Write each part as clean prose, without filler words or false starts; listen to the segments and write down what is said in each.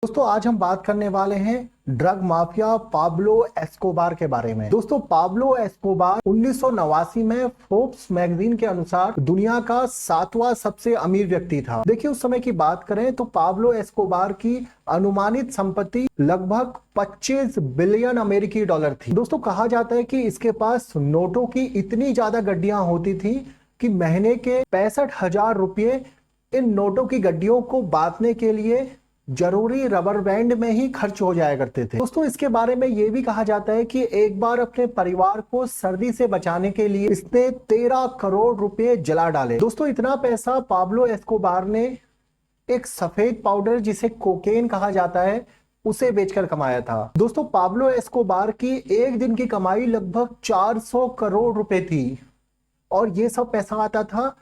दोस्तों आज हम बात करने वाले हैं ड्रग माफिया पाब्लो एस्कोबार के बारे में। दोस्तों पाब्लो एस्कोबार 1989 में फोर्ब्स मैगजीन के अनुसार दुनिया का 7वां सबसे अमीर व्यक्ति था। देखिए उस समय की बात करें तो पाब्लो एस्कोबार की अनुमानित संपत्ति लगभग 25 बिलियन अमेरिकी डॉलर थी। दोस्तों कहा जाता है कि इसके पास नोटों की इतनी ज्यादा गड्डियां होती थी कि महीने के 65,000 रुपये इन नोटों की गड्डियों को बांटने के लिए जरूरी रबर बैंड में ही खर्च हो जाया करते थे। दोस्तों इसके बारे में यह भी कहा जाता है कि एक बार अपने परिवार को सर्दी से बचाने के लिए इसने 13 करोड़ रुपए जला डाले। दोस्तों इतना पैसा पाब्लो एस्कोबार ने एक सफेद पाउडर जिसे कोकेन कहा जाता है उसे बेचकर कमाया था। दोस्तों पाब्लो एस्कोबार की एक दिन की कमाई लगभग 400 करोड़ रुपए थी और यह सब पैसा आता था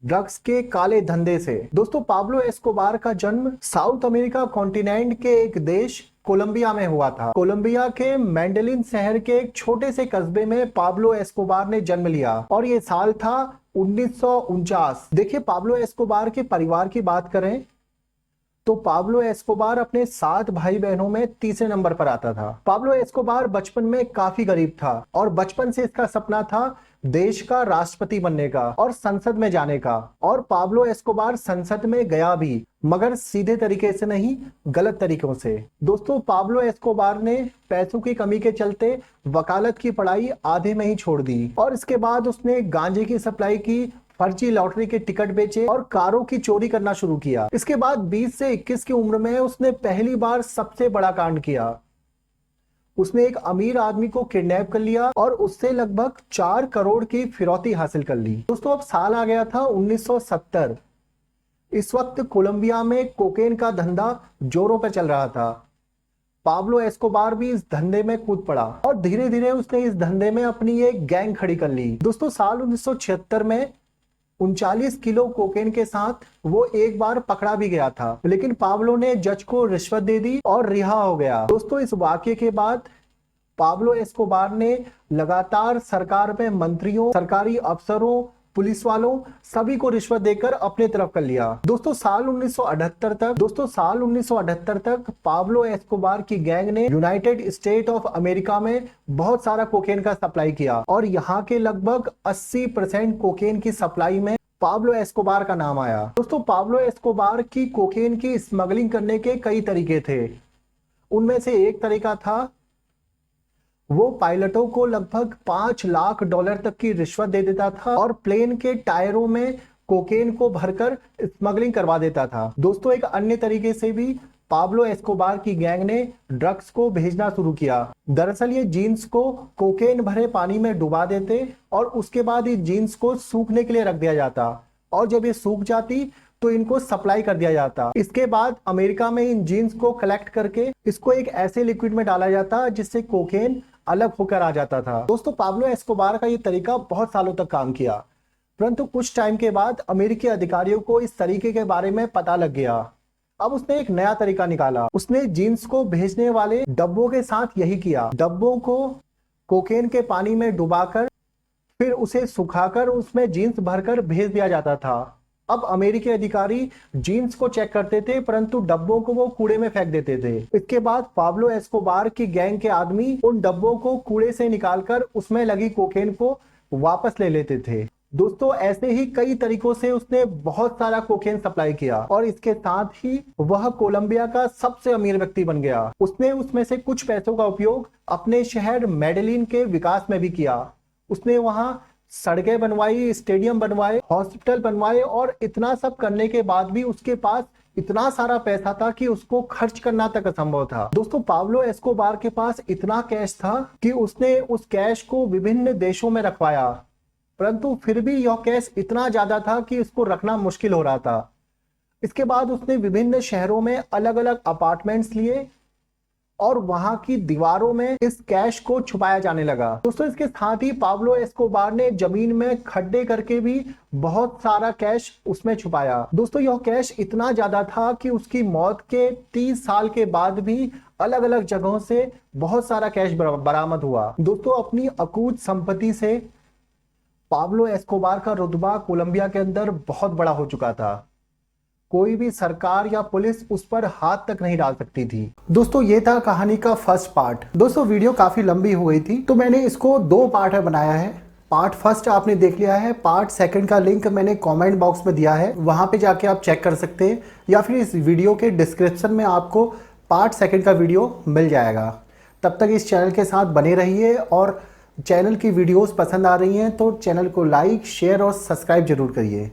ड्रग्स के काले धंधे से। दोस्तों पाब्लो एस्कोबार का जन्म साउथ अमेरिका कॉन्टिनेंट के एक देश कोलंबिया में हुआ था। कोलंबिया के मेंडेलिन शहर के एक छोटे से कस्बे में पाब्लो एस्कोबार ने जन्म लिया और ये साल था 1949। देखिए पाब्लो एस्कोबार के परिवार की बात करें तो पाब्लो एस्कोबार अपने 7 भाई बहनों में तीसरे नंबर पर आता था। पाब्लो एस्कोबार बचपन में काफी गरीब था और बचपन से इसका सपना था देश का राष्ट्रपति बनने का और संसद में जाने का। और पाब्लो एस्कोबार संसद में गया भी, मगर सीधे तरीके से नहीं, गलत तरीकों से। दोस्तों पाब्लो एस्कोबार ने पैसों की कमी के चलते वकालत की पढ़ाई आधे में ही छोड़ दी और इसके बाद उसने गांजे की सप्लाई की, फर्जी लॉटरी के टिकट बेचे और कारों की चोरी करना शुरू किया। इसके बाद 20 से 21 की उम्र में उसने पहली बार सबसे बड़ा कांड किया। उसने एक अमीर आदमी को किडनैप कर लिया और उससे लगभग 4 करोड़ की फिरौती हासिल कर ली। दोस्तों अब साल आ गया था 1970। इस वक्त कोलंबिया में कोकेन का धंधा जोरों पर चल रहा था। पाब्लो एस्कोबार भी इस धंधे में कूद पड़ा और धीरे धीरे उसने इस धंधे में अपनी एक गैंग खड़ी कर ली। दोस्तों साल 1976 में 39 किलो कोकेन के साथ वो एक बार पकड़ा भी गया था, लेकिन पाब्लो ने जज को रिश्वत दे दी और रिहा हो गया। दोस्तों इस वाकये के बाद पाब्लो एस्कोबार ने लगातार सरकार में मंत्रियों, सरकारी अफसरों, पुलिस वालों सभी को रिश्वत देकर अपने तरफ कर लिया। दोस्तों साल 1978 तक पाब्लो एस्कोबार की गैंग ने यूनाइटेड स्टेट ऑफ अमेरिका में बहुत सारा कोकेन का सप्लाई किया और यहाँ के लगभग 80% कोकेन की सप्लाई में पाब्लो एस्कोबार का नाम आया। दोस्तों पाब्लो एस्कोबार की कोकेन की स्मगलिंग करने के कई तरीके थे। उनमें से एक तरीका था वो पायलटों को लगभग 5 लाख डॉलर तक की रिश्वत दे देता था और प्लेन के टायरों में कोकेन को भरकर स्मगलिंग करवा देता था। दोस्तों एक अन्य तरीके से भी पाब्लो एस्कोबार की गैंग ने ड्रग्स को भेजना शुरू किया। दरअसल ये जीन्स को कोकेन भरे पानी में डुबा देते और उसके बाद इस जीन्स को सूखने के लिए रख दिया जाता और जब ये सूख जाती तो इनको सप्लाई कर दिया जाता। इसके बाद अमेरिका में इन जीन्स को कलेक्ट करके इसको एक ऐसे लिक्विड में डाला जाता जिससे कोकेन अलग होकर आ जाता था। दोस्तों पाब्लो एस्कोबार का ये तरीका बहुत सालों तक काम किया, परंतु कुछ टाइम के बाद अमेरिकी अधिकारियों को इस तरीके के बारे में पता लग गया। अब उसने एक नया तरीका निकाला। उसने जीन्स को भेजने वाले डब्बों के साथ यही किया। डब्बों को कोकेन के पानी में डुबाकर फिर उसे सुखाकर उसमें जीन्स भरकर भेज दिया जाता था। अब अमेरिकी अधिकारी जीन्स को चेक करते थे, परंतु डब्बों को वो कूड़े में फेंक देते थे। इसके बाद पाब्लो एस्कोबार की गैंग के आदमी उन डब्बों को कूड़े से निकालकर उसमें लगी कोकेन को वापस ले लेते थे। दोस्तों ऐसे ही कई तरीकों से उसने बहुत सारा कोकेन सप्लाई किया और इसके साथ ही वह कोलंबिया का सबसे अमीर व्यक्ति बन गया। उसने उसमें से कुछ पैसों का उपयोग अपने शहर मेडेलिन के विकास में भी किया। उसने वहां सड़कें बनवाई, स्टेडियम बनवाए, हॉस्पिटल बनवाए और इतना सब करने के बाद भी उसके पास इतना सारा पैसा था कि उसको खर्च करना तक असंभव था। दोस्तों पाब्लो एस्कोबार के पास इतना कैश था कि उसने उस कैश को विभिन्न देशों में रखवाया, परंतु फिर भी यह कैश इतना ज्यादा था कि उसको रखना मुश्किल हो रहा था। इसके बाद उसने विभिन्न शहरों में अलग अलग अपार्टमेंट्स लिए और वहां की दीवारों में इस कैश को छुपाया जाने लगा। दोस्तों इसके साथ ही पाब्लो एस्कोबार ने जमीन में खड्डे करके भी बहुत सारा कैश उसमें छुपाया। दोस्तों यह कैश इतना ज्यादा था कि उसकी मौत के 30 साल के बाद भी अलग अलग जगहों से बहुत सारा कैश बरामद हुआ। दोस्तों अपनी अकूत संपत्ति से पाब्लो एस्कोबार का रुतबा कोलंबिया के अंदर बहुत बड़ा हो चुका था। कोई भी सरकार या पुलिस उस पर हाथ तक नहीं डाल सकती थी। दोस्तों ये था कहानी का फर्स्ट पार्ट। दोस्तों वीडियो काफी लंबी हो गई थी तो मैंने इसको 2 पार्ट में बनाया है। पार्ट फर्स्ट आपने देख लिया है, पार्ट सेकंड का लिंक मैंने कमेंट बॉक्स में दिया है, वहां पे जाके आप चेक कर सकते हैं, या फिर इस वीडियो के डिस्क्रिप्शन में आपको पार्ट सेकंड का वीडियो मिल जाएगा। तब तक इस चैनल के साथ बने रहिए, और चैनल की वीडियोस पसंद आ रही हैं तो चैनल को लाइक, शेयर और सब्सक्राइब जरूर करिए।